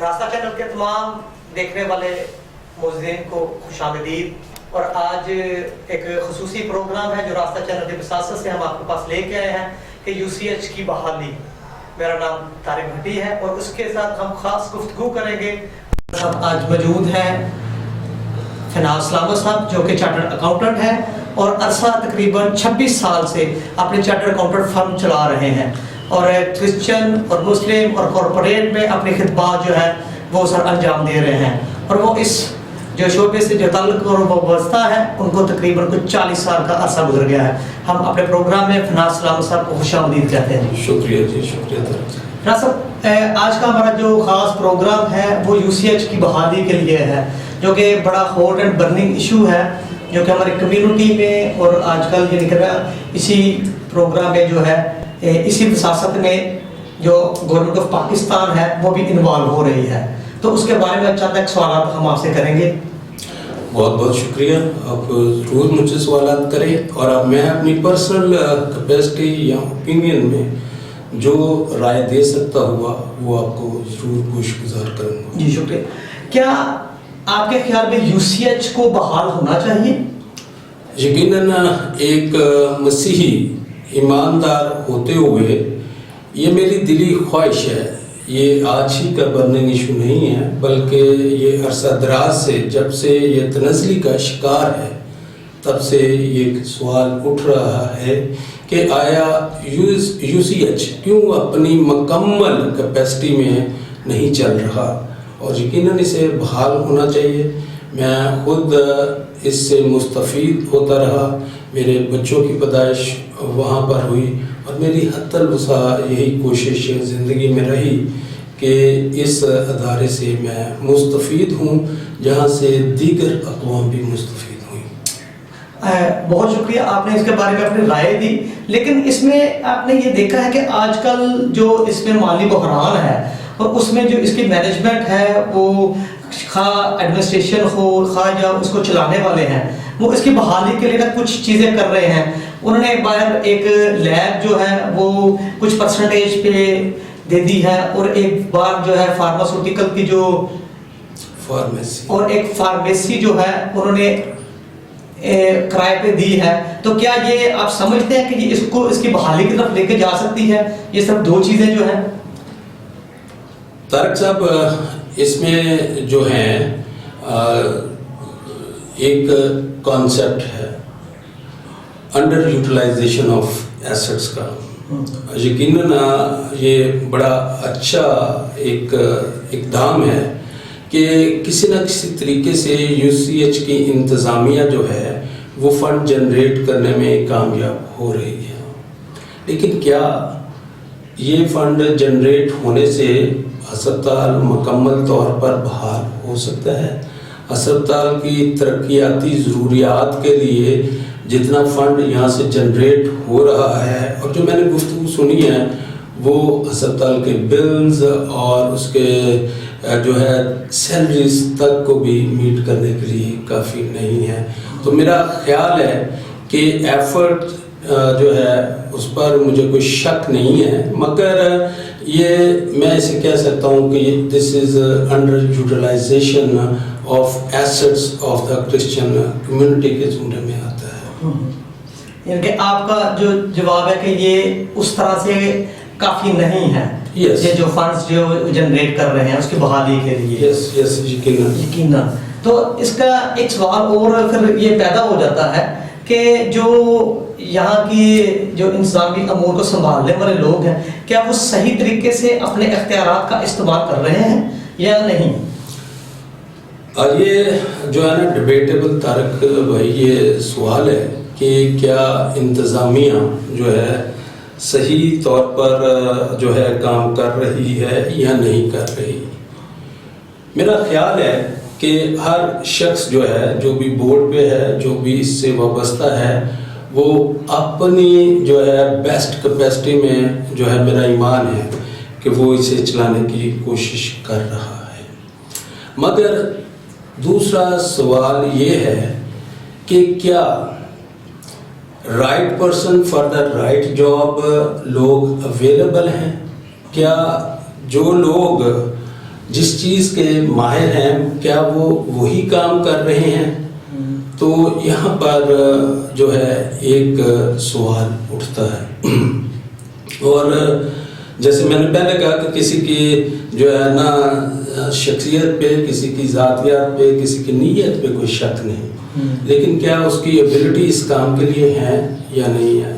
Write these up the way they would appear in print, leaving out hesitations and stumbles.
راستہ چینل کے تمام دیکھنے والے مؤذنین کو خوش آمدید، اور آج ایک خصوصی پروگرام ہے جو راستہ چینل کے وساطت سے ہم آپ کے پاس لے کے آئے ہیں کہ UCH کی بحالی۔ میرا نام طارق بھٹی ہے اور اس کے ساتھ ہم خاص گفتگو کریں گے۔ آج موجود ہیں فناز سلامت صاحب جو کہ چارٹرڈ اکاؤنٹنٹ ہیں اور عرصہ تقریباً 26 سال سے اپنے چارٹرڈ اکاؤنٹنٹ فرم چلا رہے ہیں، اور کرسچن اور مسلم اور کارپوریٹ میں اپنی خدمات جو ہے وہ سر انجام دے رہے ہیں، اور وہ اس جو شعبے سے جو تعلق اور وابستہ ہے ان کو تقریباً کچھ 40 سال کا عرصہ گزر گیا ہے۔ ہم اپنے پروگرام میں فناز سلامت صاحب کو خوش آمدید کہتے ہیں۔ شکریہ جی، شکریہ فناز صاحب، آج کا ہمارا جو خاص پروگرام ہے وہ UCH کی بحالی کے لیے ہے، جو کہ بڑا ہاٹ اینڈ برننگ ایشو ہے جو کہ ہماری کمیونٹی میں اور آج کل یہ نکل رہا اسی پروگرام میں جو ہے اسی وساطت میں جو گورنمنٹ آف پاکستان ہے وہ بھی انوالو ہو رہی ہے، تو اس کے بارے میں چند ایک سوالات ہم آپ سے کریں گے۔ بہت بہت شکریہ، آپ ضرور مجھ سے سوالات کریں، اور اب میں اپنی پرسنل کیپیسٹی یا اوپینین میں جو رائے دے سکتا ہوا وہ آپ کو ضرور گوش گزار کروں گا۔ جی شکریہ۔ کیا آپ کے خیال میں UCH کو بحال ہونا چاہیے؟ یقیناً ایک مسیحی ایماندار ہوتے ہوئے یہ میری دلی خواہش ہے، یہ آج ہی کا برننگ ایشو نہیں ہے بلکہ یہ عرصہ دراز سے، جب سے یہ تنزلی کا شکار ہے تب سے یہ سوال اٹھ رہا ہے کہ آیا UCH کیوں اپنی مکمل کیپیسٹی میں نہیں چل رہا، اور یقیناً اسے بحال ہونا چاہیے۔ میں خود اس سے مستفید ہوتا رہا، میرے بچوں کی پیدائش وہاں پر ہوئی، اور میری حتی الوسع یہی کوشش زندگی میں رہی کہ اس ادارے سے میں مستفید ہوں جہاں سے دیگر اقوام بھی مستفید ہوئیں۔ بہت شکریہ، آپ نے اس کے بارے میں اپنی رائے دی، لیکن اس میں آپ نے یہ دیکھا ہے کہ آج کل جو اس میں مالی بحران ہے اور اس میں جو اس کی مینجمنٹ ہے وہ خواہ ایڈمنسٹریشن ہو خواہ یا اس کو چلانے والے ہیں وہ اس کی بحالی کے لیے کچھ چیزیں کر رہے ہیں۔ انہوں نے باہر ایک لیب جو ہے وہ کچھ پرسنٹیج پہ دے دی ہے، اور ایک بار جو ہے فارماسیوٹیکل کی جو اور ایک فارمیسی جو ہے انہوں نے کرائے پہ دی ہے، تو کیا یہ آپ سمجھتے ہیں کہ یہ اس کی بحالی کی طرف لے کے جا سکتی ہے؟ یہ سب دو چیزیں جو ہیں طارق صاحب، اس میں جو ہیں ایک کانسیپٹ ہے انڈر یوٹیلائزیشن آف ایسٹس کا۔ یقیناً یہ بڑا اچھا ایک اقدام ہے کہ کسی نہ کسی طریقے سے UCH کی انتظامیہ جو ہے وہ فنڈ جنریٹ کرنے میں کامیاب ہو رہی ہے، لیکن کیا یہ فنڈ جنریٹ ہونے سے ہسپتال مکمل طور پر بحال ہو سکتا ہے؟ ہسپتال کی ترقیاتی ضروریات کے لیے جتنا فنڈ یہاں سے جنریٹ ہو رہا ہے، اور جو میں نے گفتگو سنی ہے وہ ہسپتال کے بلز اور اس کے جو ہے سیلریز تک کو بھی میٹ کرنے کے لیے کافی نہیں ہے۔ تو میرا خیال ہے کہ ایفرٹ جو ہے اس پر مجھے کوئی شک نہیں ہے، مگر یہ میں اسے کہہ سکتا ہوں کہ this is underutilization of assets of the Christian community کے زمرے میں آتا ہے۔ یعنی کہ آپ کا جو جواب ہے کہ یہ اس طرح سے کافی نہیں ہے، یہ جو فنڈز جو جنریٹ کر رہے ہیں اس کی بحالی کے لیے۔ یس یقیناً۔ تو اس کا ایک سوال اور پھر یہ پیدا ہو جاتا ہے کہ جو یہاں کی جو انتظامی امور کو سنبھالنے والے لوگ ہیں کیا وہ صحیح طریقے سے اپنے اختیارات کا استعمال کر رہے ہیں یا نہیں؟ یہ جو ہے نا ڈیبیٹیبل طارق بھائی یہ سوال ہے کہ کیا انتظامیہ جو ہے صحیح طور پر جو ہے کام کر رہی ہے یا نہیں کر رہی۔ میرا خیال ہے کہ ہر شخص جو ہے جو بھی بورڈ پہ ہے جو بھی اس سے وابستہ ہے وہ اپنی جو ہے بیسٹ کیپیسٹی میں جو ہے میرا ایمان ہے کہ وہ اسے چلانے کی کوشش کر رہا ہے، مگر دوسرا سوال یہ ہے کہ کیا right person for the right job لوگ اویلیبل ہیں؟ کیا جو لوگ جس چیز کے ماہر ہیں کیا وہ وہی کام کر رہے ہیں؟ تو یہاں پر جو ہے ایک سوال اٹھتا ہے. اور جیسے میں نے پہلے کہا کہ کسی کی جو ہے نا شخصیت پہ، کسی کی ذاتیات پہ، کسی کی نیت پہ کوئی شک نہیں، لیکن کیا اس کی ایبلٹی اس کام کے لیے ہے یا نہیں ہے.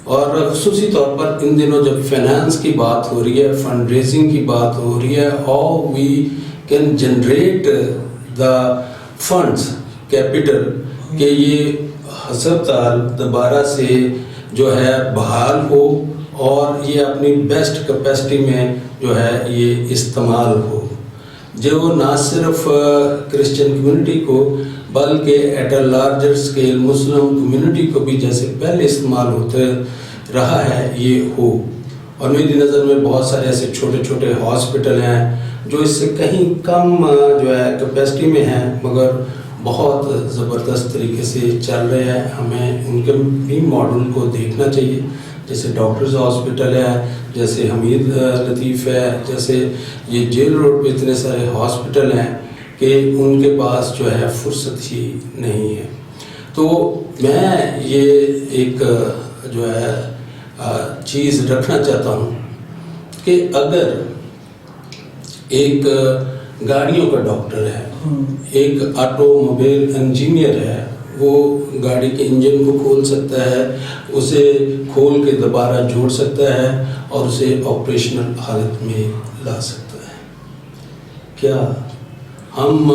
اور خصوصی طور پر ان دنوں جب فائنانس کی بات ہو رہی ہے، فنڈ ریزنگ کی بات ہو رہی ہے، how we can generate the funds, capital, کہ یہ ہسپتال دوبارہ سے جو ہے بحال ہو اور یہ اپنی بیسٹ کیپیسٹی میں جو ہے یہ استعمال ہو، جو نہ صرف کرسچن کمیونٹی کو بلکہ ایٹ اے لارجر اسکیل مسلم کمیونٹی کو بھی جیسے پہلے استعمال ہوتے رہا ہے یہ ہو. اور میری نظر میں بہت سارے ایسے چھوٹے چھوٹے ہاسپٹل ہیں جو اس سے کہیں کم جو ہے کیپیسٹی میں ہیں مگر بہت زبردست طریقے سے چل رہے ہیں. ہمیں ان کے بھی ماڈل کو دیکھنا چاہیے، جیسے ڈاکٹرز ہاسپٹل ہے، جیسے حمید لطیف ہے، جیسے یہ جیل روڈ پہ اتنے سارے ہاسپٹل ہیں کہ ان کے پاس جو ہے فرصت ہی نہیں ہے. تو میں یہ ایک جو ہے چیز رکھنا چاہتا ہوں کہ اگر ایک گاڑیوں کا ڈاکٹر ہے، ایک آٹو موبائل انجینئر ہے، وہ گاڑی کے انجن کو کھول سکتا ہے، اسے کھول کے دوبارہ جوڑ سکتا ہے اور اسے آپریشنل حالت میں لا سکتا ہے. کیا ہم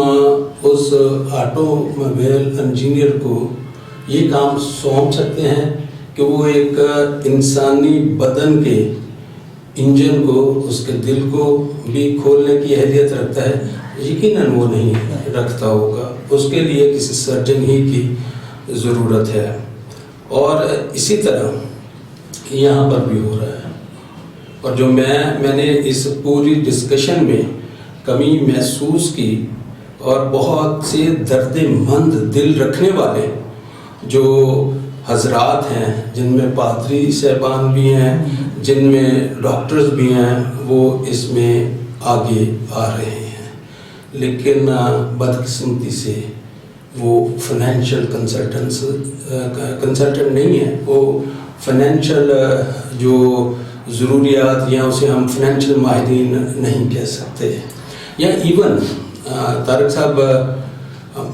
اس آٹو موبائل انجینئر کو یہ کام سونپ سکتے ہیں کہ وہ ایک انسانی بدن کے انجن کو، اس کے دل کو بھی کھولنے کی اہلیت رکھتا ہے؟ یقیناً وہ نہیں رکھتا ہوگا، اس کے لیے کسی سرجن ہی کی ضرورت ہے. اور اسی طرح یہاں پر بھی ہو رہا ہے. اور جو میں نے اس پوری ڈسکشن میں کمی محسوس کی، اور بہت سے درد مند دل رکھنے والے جو حضرات ہیں، جن میں پادری صاحبان بھی ہیں، جن میں ڈاکٹرز بھی ہیں، وہ اس میں آگے آ رہے ہیں. لیکن بدقسمتی سے وہ فائنینشیل کنسلٹنٹ نہیں ہے، وہ فائنینشیل جو ضروریات یا اسے ہم فائنینشیل ماہرین نہیں کہہ سکتے. یا ایون طارق صاحب،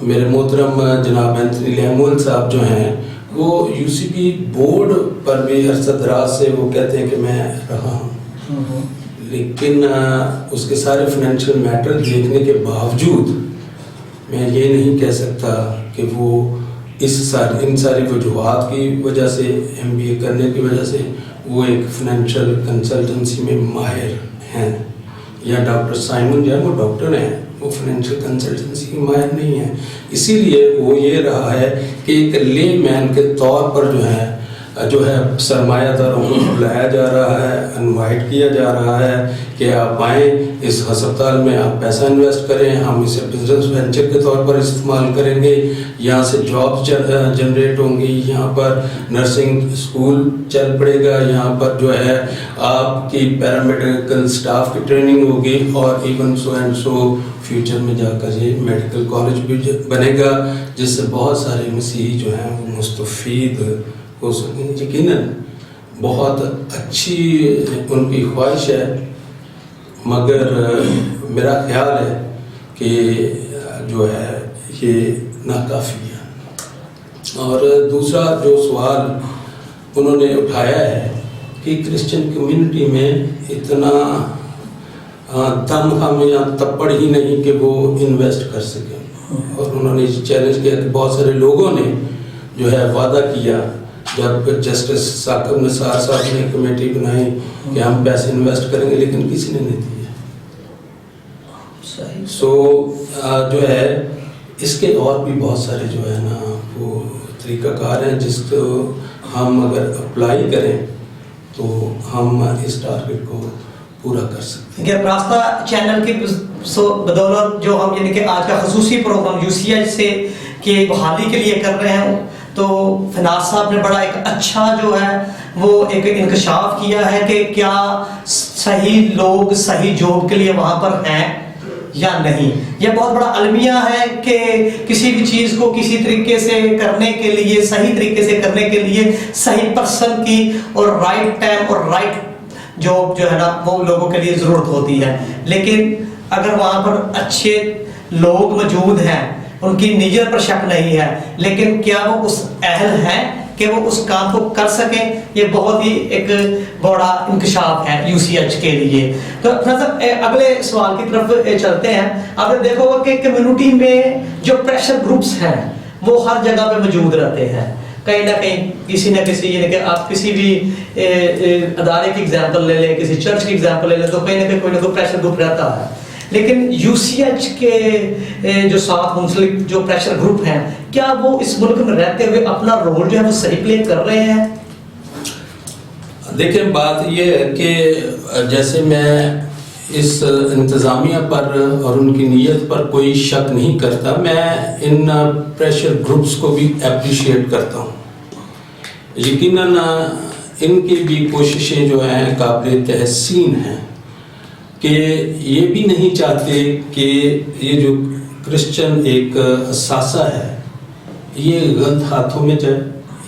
میرے محترم جناب اینتھنی لیمول صاحب جو ہیں، وہ یو سی پی بورڈ پر بھی عرصہ دراز سے وہ کہتے ہیں کہ میں رہا ہوں، لیکن اس کے سارے فائنینشیل میٹر دیکھنے کے باوجود میں یہ نہیں کہہ سکتا کہ وہ ان ساری وجوہات کی وجہ سے، MBA کرنے کی وجہ سے وہ ایک فائنینشیل کنسلٹنسی میں ماہر ہیں. یا ڈاکٹر سائمن جو ہے وہ ڈاکٹر ہیں، وہ فائنینشیل کنسلٹنسی کے ماہر نہیں ہیں. اسی لیے وہ یہ رہا ہے کہ ایک لے مین کے طور پر جو ہے سرمایہ داروں کو بلایا جا رہا ہے، انوائٹ کیا جا رہا ہے کہ آپ آئیں اس ہسپتال میں، آپ پیسہ انویسٹ کریں، ہم اسے بزنس وینچر کے طور پر استعمال کریں گے، یہاں سے جابس جنریٹ ہوں گی، یہاں پر نرسنگ اسکول چل پڑے گا، یہاں پر جو ہے آپ کی پیرامیڈیکل سٹاف کی ٹریننگ ہوگی، اور even so and so future میں جا کر یہ میڈیکل کالج بھی بنے گا، جس سے بہت سارے مسیحی جو ہیں وہ مستفید ہو سکیں. یقیناً بہت اچھی ان کی خواہش ہے، مگر میرا خیال ہے کہ جو ہے یہ ناکافی ہے. اور دوسرا جو سوال انہوں نے اٹھایا ہے کہ کرسچن کمیونٹی میں اتنا دم ہم یا تپڑ ہی نہیں کہ وہ انویسٹ کر سکیں. اور انہوں نے یہ چیلنج کیا کہ بہت سارے لوگوں نے جو ہے وعدہ کیا، جب جسٹس ثاقب نثار صاحب نے کمیٹی بنائی کہ ہم پیسے انویسٹ کریں گے، لیکن کسی نے نہیں دیا. سو جو ہے اس کے اور بھی بہت سارے جو ہے نا وہ طریقہ کار ہیں جس کو ہم اگر اپلائی کریں تو ہم اس ٹارگٹ کو پورا کر سکتے ہیں. راستہ چینل کی بدولت جو ہم یعنی کہ آج کا خصوصی پروگرام UCH سے کی بحالی کے لیے کر رہے ہیں، تو فناس صاحب نے بڑا ایک اچھا جو ہے وہ ایک انکشاف کیا ہے کہ کیا صحیح لوگ صحیح جاب کے لیے وہاں پر ہیں. یا نہیں. یہ بہت بڑا المیہ ہے کہ کسی بھی چیز کو کسی طریقے سے کرنے کے لیے, صحیح طریقے سے کرنے کے لیے صحیح پرسن کی اور رائٹ ٹائم اور رائٹ جاب جو ہے نا وہ لوگوں کے لیے ضرورت ہوتی ہے. لیکن اگر وہاں پر اچھے لوگ موجود ہیں, ان کی نیت پر شک نہیں ہے, لیکن کیا وہ اس اہل ہیں کہ وہ اس کام کو کر سکیں, یہ بہت ہی ایک بڑا انکشاف ہے UCH کے لیے. تو اگلے سوال کی طرف چلتے ہیں. آپ نے دیکھا ہوگا کہ کمیونٹی میں جو پریشر گروپس ہیں وہ ہر جگہ پہ موجود رہتے ہیں, کہیں نہ کہیں کسی نہ کسی, یعنی کہ آپ کسی بھی ادارے کی ایگزامپل لے لیں, کسی چرچ کی ایگزامپل لے لیں, تو کہیں نہ کہیں کوئی نہ کوئی پریشر گروپ رہتا ہے. لیکن UCH کے جو ساتھ منسلک جو پریشر گروپ ہیں, کیا وہ اس ملک میں رہتے ہوئے اپنا رول جو ہے وہ صحیح پلے کر رہے ہیں؟ دیکھیں, بات یہ ہے کہ جیسے میں اس انتظامیہ پر اور ان کی نیت پر کوئی شک نہیں کرتا, میں ان پریشر گروپس کو بھی اپریشیٹ کرتا ہوں. یقیناً ان کی بھی کوششیں جو ہیں قابل تحسین ہیں کہ یہ بھی نہیں چاہتے کہ یہ جو کرسچن ایک اثاثہ ہے یہ غلط ہاتھوں میں جائے.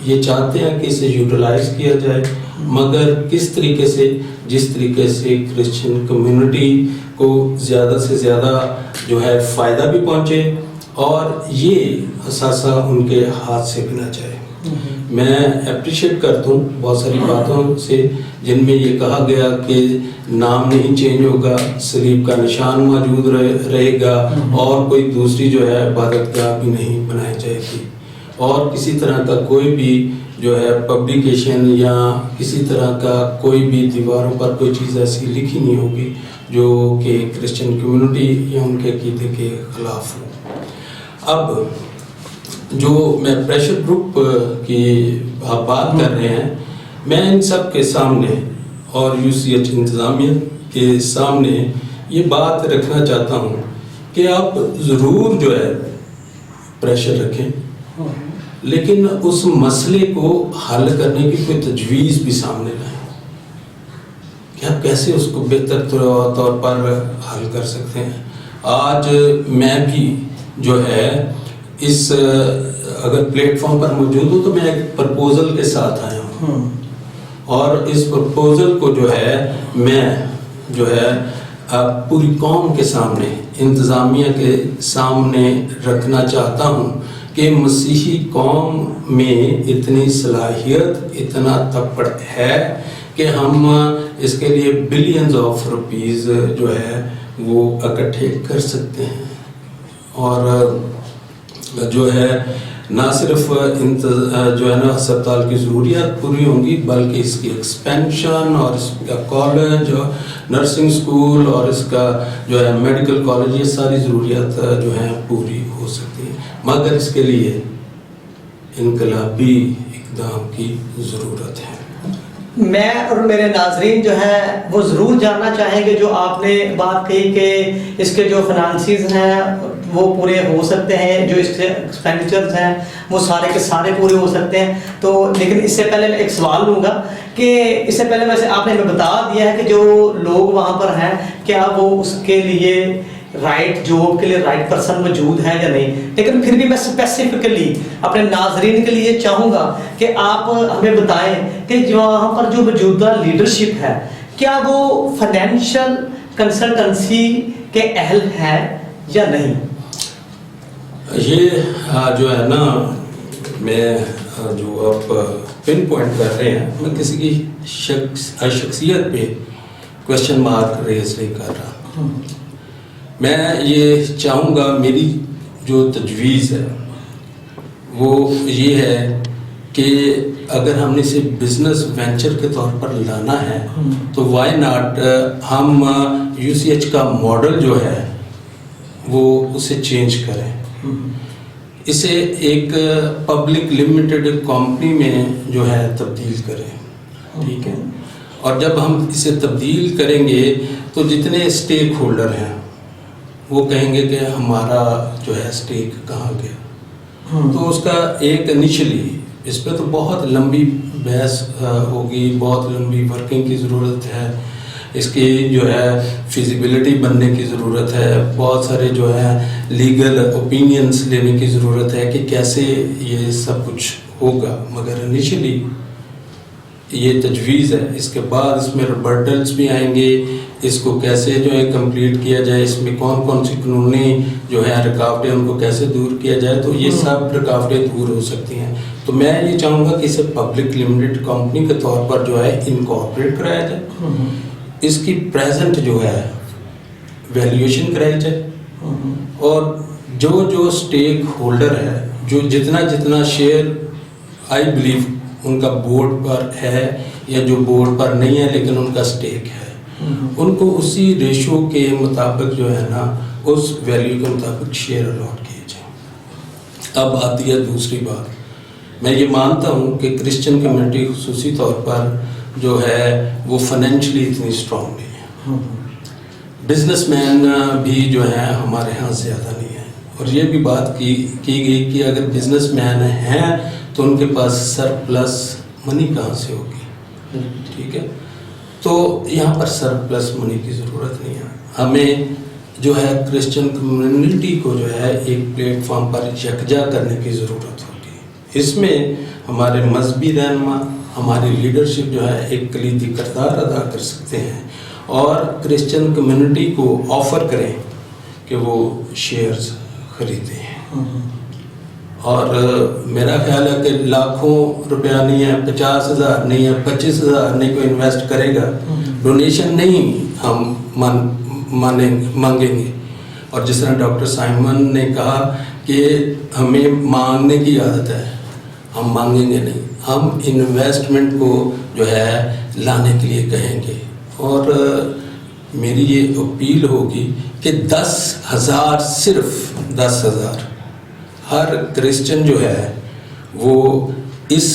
یہ چاہتے ہیں کہ اسے یوٹیلائز کیا جائے, مگر کس طریقے سے, جس طریقے سے کرسچن کمیونٹی کو زیادہ سے زیادہ جو ہے فائدہ بھی پہنچے اور یہ اثاثہ ان کے ہاتھ سے بھی نہ جائے. میں اپریشیٹ کرتا ہوں بہت ساری باتوں سے جن میں یہ کہا گیا کہ نام نہیں چینج ہوگا, صلیب کا نشان موجود رہے گا, اور کوئی دوسری جو ہے عبادت گاہ بھی نہیں بنائی جائے گی, اور کسی طرح کا کوئی بھی جو ہے پبلیکیشن یا کسی طرح کا کوئی بھی دیواروں پر کوئی چیز ایسی لکھی نہیں ہوگی جو کہ کرسچن کمیونٹی یا ان کے عقیدے کے خلاف ہو. اب جو میں پریشر گروپ کی آپ بات کر رہے ہیں, میں ان سب کے سامنے اور UCH انتظامیہ کے سامنے یہ بات رکھنا چاہتا ہوں کہ آپ ضرور جو ہے پریشر رکھیں, لیکن اس مسئلے کو حل کرنے کی کوئی تجویز بھی سامنے لائیں کہ آپ کیسے اس کو بہتر طور پر حل کر سکتے ہیں. آج میں بھی جو ہے اس اگر پلیٹ فارم پر موجود ہوں تو میں ایک پرپوزل کے ساتھ آیا ہوں, اور اس پرپوزل کو جو ہے میں جو ہے پوری قوم کے سامنے, انتظامیہ کے سامنے رکھنا چاہتا ہوں کہ مسیحی قوم میں اتنی صلاحیت, اتنا تپڑ ہے کہ ہم اس کے لیے بلینز آف روپیز جو ہے وہ اکٹھے کر سکتے ہیں, اور جو ہے نہ صرف جو ہے نا ہسپتال کی ضروریات پوری ہوں گی, بلکہ اس کی ایکسپینشن اور اس کا کالج اور نرسنگ اسکول اور اس کا جو ہے میڈیکل کالج, یہ ساری ضروریات جو ہیں پوری ہو سکتی ہیں, مگر اس کے لیے انقلابی اقدام کی ضرورت ہے. میں اور میرے ناظرین جو ہے وہ ضرور جاننا چاہیں گے, جو آپ نے بات کہی کہ اس کے جو فنانسز ہیں وہ پورے ہو سکتے ہیں, جو اس کے ایکسپینڈیچرز ہیں وہ سارے کے سارے پورے ہو سکتے ہیں. تو لیکن اس سے پہلے میں ایک سوال لوں گا کہ اس سے پہلے ویسے آپ نے ہمیں بتا دیا ہے کہ جو لوگ وہاں پر ہیں کیا وہ اس کے لیے رائٹ جاب کے لیے رائٹ پرسن موجود ہے یا نہیں, لیکن پھر بھی میں اسپیسیفکلی اپنے ناظرین کے لیے چاہوں گا کہ آپ ہمیں بتائیں کہ جو وہاں پر جو موجودہ لیڈرشپ ہے کیا وہ فائنینشیل کنسلٹنسی کے اہل ہے یا نہیں. یہ جو ہے نا, میں جو آپ پن پوائنٹ کر رہے ہیں, میں کسی کی شخصیت پہ کوشچن مارک ریز نہیں کر رہا. میں یہ چاہوں گا, میری جو تجویز ہے وہ یہ ہے کہ اگر ہم نے اسے بزنس وینچر کے طور پر لانا ہے تو وائی ناٹ ہم UCH کا ماڈل جو ہے وہ اسے چینج کریں, اسے ایک پبلک لمیٹڈ کمپنی میں جو ہے تبدیل کریں. ٹھیک ہے, اور جب ہم اسے تبدیل کریں گے تو جتنے اسٹیک ہولڈر ہیں وہ کہیں گے کہ ہمارا جو ہے اسٹیک کہاں گیا. تو اس کا ایک انیشلی اس پہ تو بہت لمبی بحث ہوگی, بہت لمبی ورکنگ کی ضرورت ہے, اس کی جو ہے فیزیبلٹی بننے کی ضرورت ہے، بہت سارے جو ہے لیگل اوپینینس لینے کی ضرورت ہے کہ کیسے یہ سب کچھ ہوگا، مگر انیشلی یہ تجویز ہے. اس کے بعد اس میں ریبرٹلس بھی آئیں گے، اس کو کیسے جو ہے کمپلیٹ کیا جائے، اس میں کون کون سی قانونی جو ہے رکاوٹیں ان کو کیسے دور کیا جائے، تو یہ سب رکاوٹیں دور ہو سکتی ہیں. تو میں یہ چاہوں گا کہ اسے پبلک لمیٹڈ کمپنی کے طور پر جو ہے انکارپوریٹ کرایا جائے، اس کی پریزنٹ جو ہے ویلیویشن کرائی جائے، اور جو اسٹیک ہولڈر ہے، جو جتنا شیئر آئی بلیو ان کا بورڈ پر ہے یا جو بورڈ پر نہیں ہے لیکن ان کا اسٹیک ہے، ان کو اسی ریشو کے مطابق جو ہے نا اس ویلیو کے مطابق شیئر الاٹ کیے جائیں. اب آتی ہے دوسری بات. میں یہ مانتا ہوں کہ کرسچن کمیونٹی خصوصی طور پر جو ہے وہ فائنینشلی اتنی اسٹرانگ نہیں ہے. بزنس مین بھی جو ہے ہمارے ہاں زیادہ نہیں ہے، اور یہ بھی بات کی گئی کہ اگر بزنس مین ہیں تو ان کے پاس سرپلس منی کہاں سے ہوگی. ٹھیک ہے، تو یہاں پر سرپلس منی کی ضرورت نہیں ہے. ہمیں جو ہے کرسچن کمیونٹی کو جو ہے ایک پلیٹ فارم پر یکجا کرنے کی ضرورت ہوگی. اس میں ہمارے مذہبی رہنما، ہماری لیڈرشپ جو ہے ایک کلیدی کردار ادا کر سکتے ہیں، اور کرسچن کمیونٹی کو آفر کریں کہ وہ شیئرز خریدیں. اور میرا خیال ہے کہ لاکھوں روپیہ نہیں ہے، 50,000 نہیں ہے، 25,000 نہیں کوئی انویسٹ کرے گا، ڈونیشن نہیں ہم مانگیں گے. اور جس طرح ڈاکٹر سائمن نے کہا کہ ہمیں مانگنے کی عادت ہے، ہم مانگیں گے نہیں، ہم انویسٹمنٹ کو جو ہے لانے کے لیے کہیں گے. اور میری یہ اپیل ہوگی کہ 10,000 صرف 10,000 ہر کرسچن جو ہے وہ اس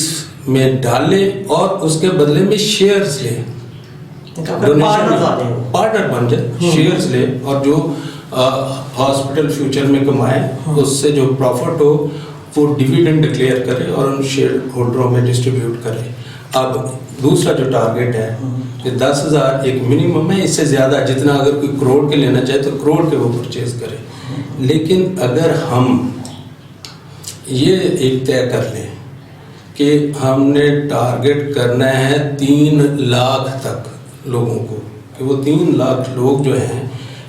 میں ڈالے اور اس کے بدلے میں شیئرز لے، پارٹنر بن جائے، شیئرز لے، اور جو ہاسپٹل فیوچر میں کمائے اس سے جو پروفٹ ہو وہ ڈیویڈنڈ ڈکلیئر کرے اور ان شیئر ہولڈروں میں ڈسٹریبیوٹ کرے. اب دوسرا جو ٹارگیٹ ہے کہ 10,000 ایک منیمم ہے، اس سے زیادہ جتنا اگر کوئی کروڑ کے لینا چاہے تو کروڑ کے وہ پرچیز کرے. لیکن اگر ہم یہ ایک طے کر لیں کہ ہم نے ٹارگیٹ کرنا ہے 3 لاکھ تک لوگوں کو، کہ وہ 3 لاکھ لوگ جو ہیں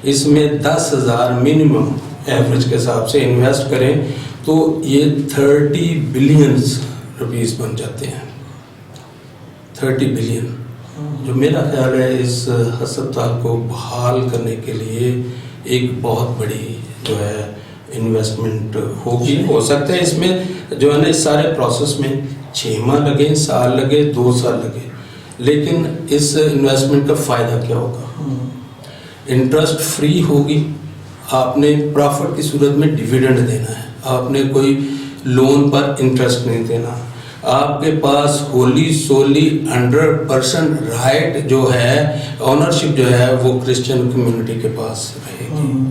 اس میں 10,000 منیمم ایوریج کے حساب سے انویسٹ کریں، تو یہ 30 بلین روپیز بن جاتے ہیں. 30 بلین، جو میرا خیال ہے اس ہسپتال کو بحال کرنے کے لیے ایک بہت بڑی جو ہے انویسٹمنٹ ہوگی. ہو سکتا ہے اس میں جو ہے نا اس سارے پروسیس میں 6 ماہ لگے، سال لگے، 2 سال لگے، لیکن اس انویسٹمنٹ کا فائدہ کیا ہوگا؟ انٹرسٹ فری ہوگی، آپ نے پروفٹ کی صورت میں ڈیویڈنڈ دینا ہے، آپ نے کوئی لون پر انٹرسٹ نہیں دینا، آپ کے پاس ہولی سولی 100% رائٹ جو ہے، آنرشپ جو ہے وہ کرسچن کمیونٹی کے پاس رہے گی.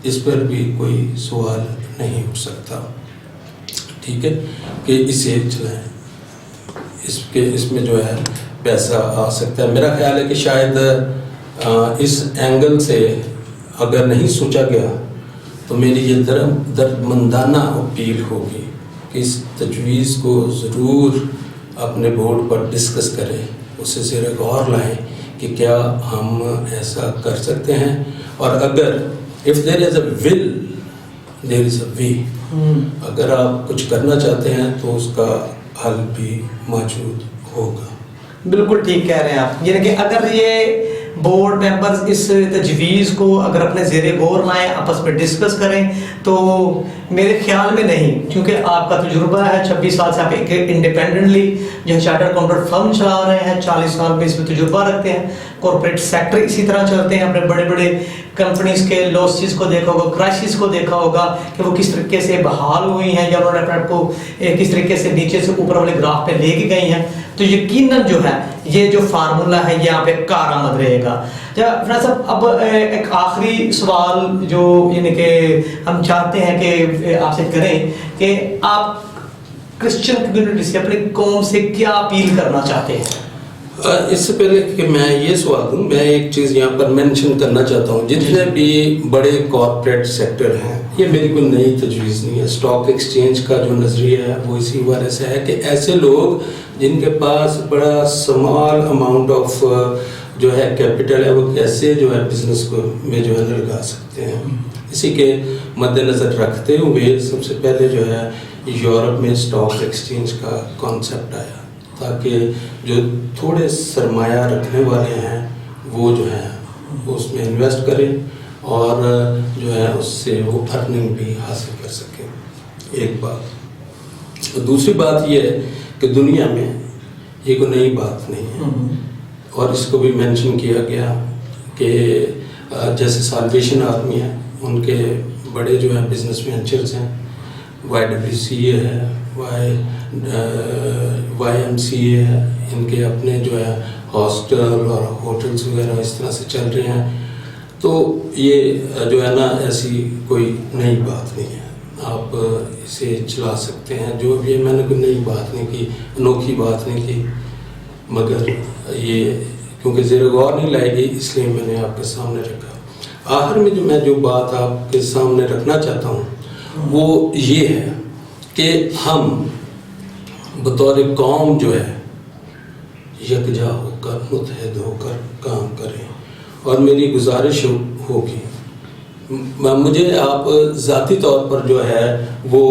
اس پر بھی کوئی سوال نہیں اٹھ سکتا. ٹھیک ہے، کہ اسے چلائیں، اس میں جو ہے پیسہ آ سکتا ہے. میرا خیال ہے کہ شاید اس اینگل سے اگر نہیں سوچا گیا تو میری یہ دردمندانہ اپیل ہوگی کہ اس تجویز کو ضرور اپنے بورڈ پر ڈسکس کریں، اسے زیر غور لائیں کہ کیا ہم ایسا کر سکتے ہیں، اور اگر if there is a will there is a way. اگر آپ کچھ کرنا چاہتے ہیں تو اس کا حل بھی موجود ہوگا. بالکل ٹھیک کہہ رہے ہیں آپ. یعنی کہ اگر یہ بورڈ ممبرز اس تجویز کو اگر اپنے زیر غور لائیں، آپس میں ڈسکس کریں، تو میرے خیال میں نہیں، کیونکہ آپ کا تجربہ ہے 26 سال سے آپ ایک انڈیپینڈنٹلی جو ہے چارٹر اکاؤنٹنٹ فرم چلا رہے ہیں، 40 سال میں اس میں تجربہ رکھتے ہیں، کارپوریٹ سیکٹر اسی طرح چلتے ہیں، اپنے بڑے بڑے کمپنیز کے لاسز کو دیکھا ہوگا، کرائسس کو دیکھا ہوگا کہ وہ کس طریقے سے بحال ہوئی ہیں یا انہوں نے اپنے آپ کو کس طریقے سے نیچے سے اوپر والے گراف پہ لے کے گئی ہیں. تو یقیناً جو ہے یہ جو فارمولہ ہے یہاں پہ کارآمد رہے گا. فراز صاحب، اب ایک آخری سوال جو یعنی کہ ہم چاہتے ہیں کہ آپ سے کریں کہ آپ کرسچن کمیونٹی سے، اپنی قوم سے کیا اپیل کرنا چاہتے ہیں؟ اس سے پہلے کہ میں یہ سوال دوں، میں ایک چیز یہاں پر مینشن کرنا چاہتا ہوں. جتنے بھی بڑے کارپوریٹ سیکٹر ہیں، یہ میری کوئی نئی تجویز نہیں ہے. اسٹاک ایکسچینج کا جو نظریہ ہے وہ اسی وجہ سے ہے کہ ایسے لوگ جن کے پاس بڑا اسمال اماؤنٹ آف جو ہے کیپٹل ہے، وہ کیسے جو ہے بزنس کو میں جو ہے لگا سکتے ہیں. اسی کے مد نظر رکھتے ہوئے سب سے پہلے جو ہے یورپ میں اسٹاک ایکسچینج کا کانسیپٹ آیا، تاکہ جو تھوڑے سرمایہ رکھنے والے ہیں وہ جو ہے اس میں انویسٹ کریں اور جو ہے اس سے وہ ارننگ بھی حاصل کر سکیں. ایک بات. دوسری بات یہ ہے کہ دنیا میں یہ کوئی نئی بات نہیں ہے، اور اس کو بھی مینشن کیا گیا کہ جیسے سالویشن آرمی ہے، ان کے بڑے جو ہیں بزنس وینچرز ہیں، YWCA ہے، YMCA ہے، ان کے اپنے جو ہے ہاسٹل اور ہوٹلز وغیرہ اس طرح سے چل رہے ہیں. تو یہ جو ہے نا ایسی کوئی نئی بات نہیں ہے، آپ اسے چلا سکتے ہیں. جو بھی میں نے کوئی نئی بات نہیں کی، انوکھی بات نہیں کی، مگر یہ کیونکہ زیر غور نہیں لائے گی اس لیے میں نے آپ کے سامنے رکھا. آخر میں جو بات آپ کے سامنے رکھنا چاہتا ہوں وہ یہ ہے کہ ہم بطور قوم جو ہے یکجا ہو کر، متحد ہو کر کام کریں. اور میری گزارش ہوگی، مجھے آپ ذاتی طور پر جو ہے وہ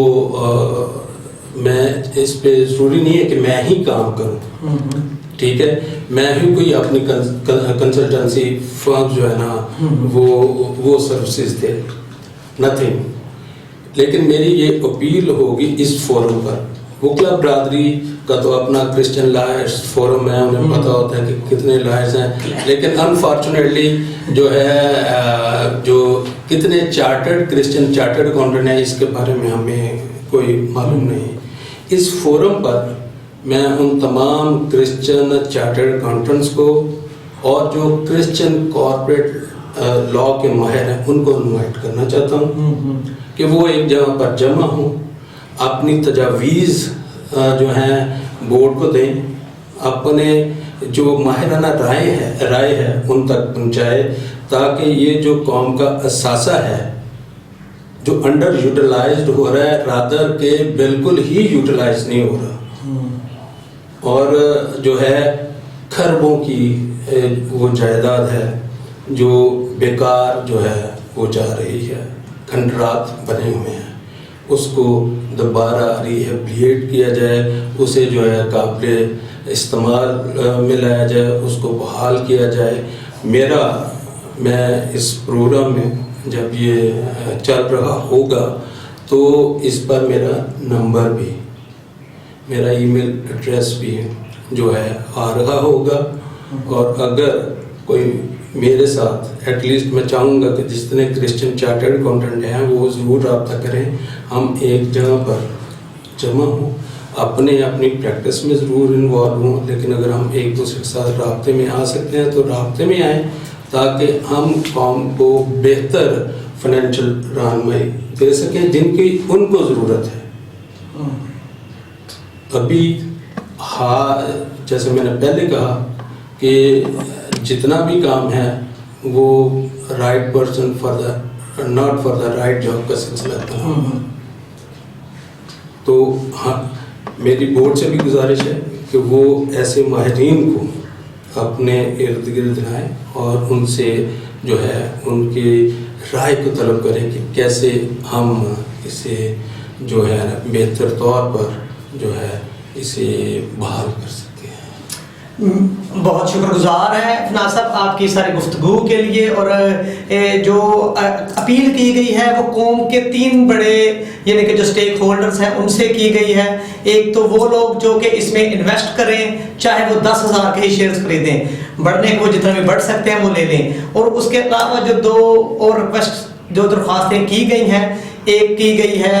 میں اس پہ ضروری نہیں ہے کہ میں ہی کام کروں، ٹھیک ہے، میں ہی کوئی اپنی کنسلٹنسی فرم جو ہے نا وہ سروسز دے، نتھنگ. لیکن میری یہ اپیل ہوگی اس فورم پر. وکلا برادری کا تو اپنا کرسچن لائرز فورم ہے، انہیں پتہ ہوتا ہے کہ کتنے لائرز ہیں، لیکن انفارچونیٹلی جو ہے جو کتنے چارٹرڈ کرسچن چارٹرڈ اکاؤنٹنٹ ہیں اس کے بارے میں ہمیں کوئی معلوم نہیں. اس فورم پر میں ان تمام کرسچن چارٹرڈ اکاؤنٹنٹس کو اور جو کرسچن کارپوریٹ لا کے ماہر ہیں ان کو انوائٹ کرنا چاہتا ہوں کہ وہ ایک جگہ پر جمع ہوں، اپنی تجاویز جو ہیں بورڈ کو دیں، اپنے جو ماہرانہ رائے ہے ان تک پہنچائے، تاکہ یہ جو قوم کا اثاثہ ہے جو انڈر یوٹیلائزڈ ہو رہا ہے، رادر کہ بالکل ہی یوٹیلائز نہیں ہو رہا، اور جو ہے کھربوں کی وہ جائیداد ہے جو بیکار جو ہے وہ جا رہی ہے، کھنڈرات بنے ہوئے ہیں، اس کو دوبارہ ریہیبلیٹ کیا جائے، اسے جو ہے قابل استعمال میں لایا جائے، اس کو بحال کیا جائے. میں اس پروگرام میں جب یہ چل رہا ہوگا تو اس پر میرا نمبر بھی، میرا ای میل ایڈریس بھی جو ہے آ رہا ہوگا. اور اگر کوئی میرے ساتھ ایٹ لیسٹ میں چاہوں گا کہ جتنے کرسچن چارٹرڈ اکاؤنٹنٹ ہیں وہ ضرور رابطہ کریں، ہم ایک جگہ پر جمع ہوں، اپنی پریکٹس میں ضرور انوالو ہوں، لیکن اگر ہم ایک دوسرے کے ساتھ رابطے میں آ سکتے ہیں تو رابطے میں آئیں، تاکہ ہم قوم کو بہتر فائنینشیل رہنمائی دے سکیں جن کی ان کو ضرورت ہے. ابھی جیسے میں نے پہلے کہا کہ جتنا بھی کام ہے وہ right person for the not for the right job کا سلسلہ تھا. تو ہاں میری بورڈ سے بھی گزارش ہے کہ وہ ایسے ماہرین کو اپنے ارد گرد لائیں اور ان سے جو ہے ان کی رائے کو طلب کریں کہ کیسے ہم اسے جو ہے بہتر طور پر جو ہے اسے بحال کر سکتے ہیں. بہت شکر گزار ہیں فنان صاحب آپ کی ساری گفتگو کے لیے. اور جو اپیل کی گئی ہے وہ قوم کے 3 بڑے یعنی کہ جو سٹیک ہولڈرز ہیں ان سے کی گئی ہے. ایک تو وہ لوگ جو کہ اس میں انویسٹ کریں، چاہے وہ 10,000 کے ہی شیئرز خریدیں، بڑھنے کو جتنا بھی بڑھ سکتے ہیں وہ لے لیں. اور اس کے علاوہ جو 2 اور ریکویسٹ جو درخواستیں کی گئی ہیں، ایک کی گئی ہے